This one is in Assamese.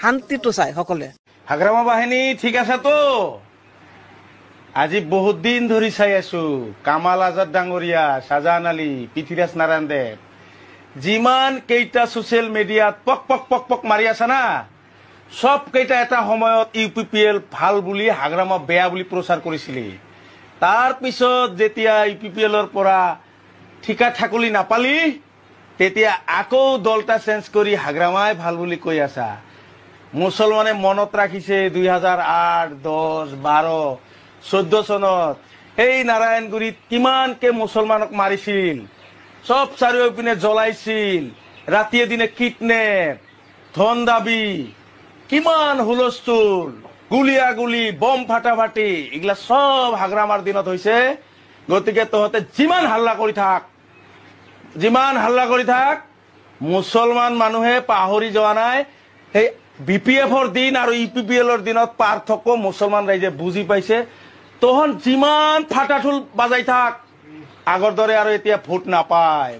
শান্তিটো চাই সকলে। হাগ্ৰামা বাহিনী ঠিক আছে তো? আজি বহুত দিন ধৰি চাই আছো কামাল আজাদ ডাঙৰীয়া, শাহজাহান আলী, পৃথ্বীৰাজ নাৰায়ণ দেৱ যিমান কেইটা ছচিয়েল মিডিয়াত পক পক পক পক মাৰি আছে না, সব কেইটা এটা সময়ত UPPL ভাল বুলি হাগ্ৰামা বেয়া বুলি প্ৰচাৰ কৰিছিলি। তাৰ পিছত যেতিয়া UPPLৰ পৰা ঠিকা ঠাকুলি নাপালি তেতিয়া আকৌ দলটা চেঞ্জ কৰি হাগ্ৰামাই ভাল বুলি কৈ আছা। মুছলমানে মনত ৰাখিছে 2008, 10, 12, 14 চনত এই নাৰায়ণগুৰিত কিমানকে মুছলমানক মাৰিছিল, সব চাৰিওপিনে জ্বলাইছিল, ৰাতিয়ে দিনে কিডনেপ, ধন দাবী, কিমান হুলস্থুল, গুলিয়াগুলি, বম ফাটাফাটি, এগুলা সব হাগ্ৰামাৰ দিনত হৈছে। গতিকে তহঁতে যিমান হাল্লা কৰি থাক মুছলমান মানুহে পাহৰি যোৱা নাই। সেই BPFৰ দিন আৰু UPPLৰ দিনত পাৰ্থক্য মুছলমান ৰাইজে বুজি পাইছে। তহন যিমান ফাটাঠুল বাজাই থাক আগৰ দৰে আৰু এতিয়া ভোট নাপায়।